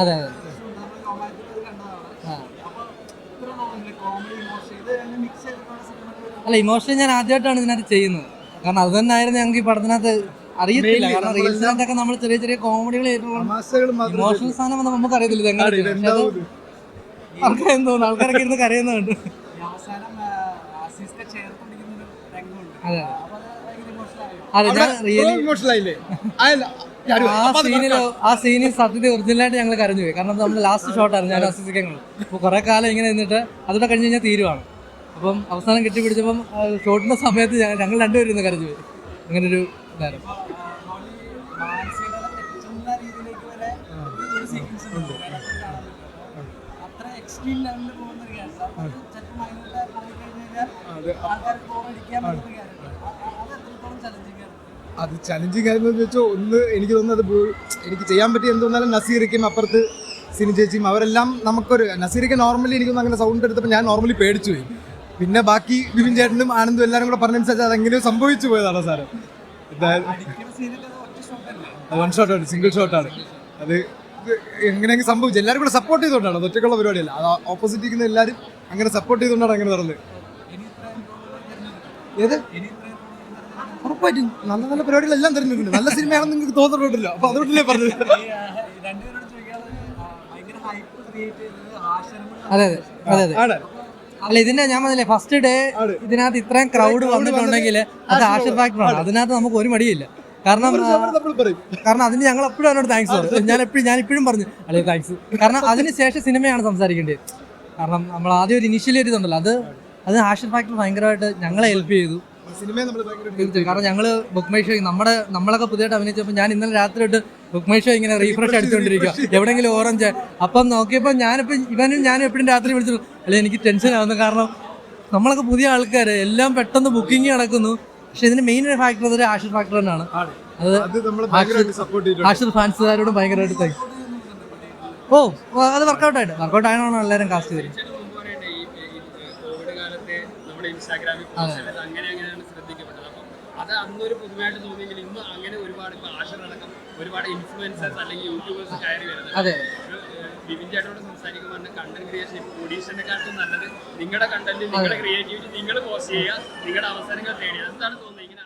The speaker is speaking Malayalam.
അതെ അല്ല, ഇമോഷണൽ ഞാൻ ആദ്യമായിട്ടാണ് ഇതിനകത്ത് ചെയ്യുന്നത്. കാരണം അത് തന്നെ ആയിരുന്നു ഞങ്ങൾക്ക് ഈ പടത്തിനകത്ത് അറിയത്തില്ല. കാരണം റീൽസിനകത്തൊക്കെ നമ്മൾ ചെറിയ ചെറിയ കോമഡികൾ ഇമോഷണൽ സാധനം നമുക്ക് അറിയത്തില്ല ഇത് എങ്ങനെ. ആൾക്കാരെന്ന് തോന്നുന്നു, ആൾക്കാരൊക്കെ ഇരുന്ന് കരയുന്നുണ്ട്. അതെ, ഞാൻ റിയലി ആ സീനിൽ സത്യത്തിൽ ഒറിജിനലായിട്ട് ഞങ്ങൾ കരഞ്ഞു പോയി. കാരണം നമ്മൾ ലാസ്റ്റ് ഷോട്ടായിരുന്നു ഞാൻ അസിസിക്കങ്ങൾ. അപ്പോൾ കുറെ കാലം ഇങ്ങനെ നിന്നിട്ട് അതുകൂടെ കഴിഞ്ഞ് കഴിഞ്ഞാൽ തീരുവാണ്. അപ്പം അവസാനം കെട്ടിപ്പിടിച്ചപ്പം ഷോട്ടിന്റെ സമയത്ത് ഞങ്ങൾ രണ്ടുപേരും ഇന്ന് കരഞ്ഞു പോയി. അങ്ങനൊരു ഇതായിരുന്നു. അത് ചലഞ്ചിങ് ആയിരുന്നു വെച്ചാൽ ഒന്ന് എനിക്ക് തോന്നുന്നത് എനിക്ക് ചെയ്യാൻ പറ്റി എന്തുവന്നാലും നസീറിക്കും അപ്പുറത്ത് സിനി ചേച്ചിയും അവരെല്ലാം നമുക്കൊരു നസീറിക്ക് നോർമലി എനിക്കൊന്നും അങ്ങനെ സൗണ്ട് എടുത്തപ്പോൾ ഞാൻ നോർമലി പേടിച്ചു പോയി. പിന്നെ ബാക്കി വിപിൻ ചേട്ടനും ആനന്ദും എല്ലാവരും കൂടെ പറഞ്ഞനുസരിച്ച് അതെങ്ങനെയോ സംഭവിച്ചു പോയതാണ് സാറ്. വൺ ഷോട്ടാണ്, സിംഗിൾ ഷോട്ടാണ്. അത് എങ്ങനെയെങ്കിലും സംഭവിച്ചു. എല്ലാവരും കൂടെ സപ്പോർട്ട് ചെയ്തുകൊണ്ടാണ്, അത് ഒറ്റയ്ക്കുള്ള പരിപാടിയല്ല. അത് ഓപ്പോസിറ്റ് ഇരിക്കുന്ന എല്ലാവരും അങ്ങനെ സപ്പോർട്ട് ചെയ്തുകൊണ്ടാണ് അങ്ങനെ നടന്നത്. ഏത് ഉറപ്പായിട്ടും നല്ല നല്ല പരിപാടികളെല്ലാം തിരഞ്ഞെടുക്കുന്നുണ്ട്. നല്ല സിനിമയാണെന്ന് നിങ്ങൾക്ക് തോന്നിട്ടില്ല. അപ്പൊ അതുകൊണ്ടല്ലേ പറഞ്ഞത്. അതെ അതെ അതെ അതെ. അല്ല, ഇതിന്റെ ഞാൻ പറഞ്ഞില്ലേ ഫസ്റ്റ് ഡേ ഇതിനകത്ത് ഇത്രയും ക്രൗഡ് വന്നിട്ടുണ്ടെങ്കിൽ അത് ആഷർ ഫാക്ടറാണ്. അതിനകത്ത് നമുക്ക് ഒരു മടിയില്ല. കാരണം അതിന് ഞങ്ങൾ എപ്പോഴും അവനോട് താങ്ക്സ് പറയും. ഞാൻ ഇപ്പോഴും പറഞ്ഞു അല്ലെ താങ്ക്സ്. കാരണം അതിനുശേഷം സിനിമയാണ് സംസാരിക്കേണ്ടത്. കാരണം നമ്മൾ ആദ്യം ഒരു ഇനിഷ്യലി ഒരു ഇതുണ്ടല്ലോ, അത് ആഷൻ ഫാക്ടർ ഭയങ്കരമായിട്ട് ഞങ്ങളെ ഹെൽപ്പ് ചെയ്തു. കാരണം ഞങ്ങള് ബുക്ക് മൈ ഷോ നമ്മളൊക്കെ പുതിയതായിട്ട് അഭിനയിച്ചപ്പോൾ ഞാൻ ഇന്നലെ രാത്രി തൊട്ട് ബുക്ക് മൈ ഷോ ഇങ്ങനെ റീഫ്രഷ് അടിച്ചുകൊണ്ടിരിക്കുക, എവിടെയെങ്കിലും ഓറഞ്ച്. അപ്പം നോക്കിയപ്പോൾ ഞാനും എപ്പോഴും രാത്രി വിളിച്ചു അല്ലെ എനിക്ക് ടെൻഷൻ ആവുന്നു. കാരണം നമ്മളൊക്കെ പുതിയ ആൾക്കാർ എല്ലാം പെട്ടെന്ന് ബുക്കിംഗ് നടക്കുന്നു. പക്ഷെ ഇതിന് മെയിൻ ഫാക്ടർ ഒരു ആഷർ ഫാക്ടർ തന്നെയാണ്. അത് ആഷർ ഫാൻസുകാരോടും ഭയങ്കരമായിട്ട് താങ്ക്സ്. അത് വർക്കൗട്ട് ആയിട്ടാണ് എല്ലാവരും കാസ്റ്റ് ചെയ്തത്. ഇൻസ്റ്റാഗ്രാമിൽ അങ്ങനെയാണ് ശ്രദ്ധിക്കപ്പെട്ടത്. അപ്പം അത് അന്നൊരു പുതുമയായിട്ട് തോന്നിയെങ്കിൽ ഇന്ന് അങ്ങനെ ഒരുപാട് ഇപ്പൊ ആഷറടക്കം ഒരുപാട് ഇൻഫ്ലുവൻസേഴ്സ് അല്ലെങ്കിൽ യൂട്യൂബേഴ്സ് കയറി വരുന്നത്. വിപിൻ ചേട്ടനോട് സംസാരിക്കുമ്പോൾ കണ്ടന്റ് ക്രിയേഷൻ ഓഡീഷനെക്കാട്ടും നല്ലത് നിങ്ങളുടെ കണ്ടന്റ്, നിങ്ങളുടെ ക്രിയേറ്റിവിറ്റി നിങ്ങൾ പോസ്റ്റ് ചെയ്യുക, നിങ്ങളുടെ അവസരങ്ങൾ തേടുക. എന്താണ് തോന്നുന്നത് ഇങ്ങനെ?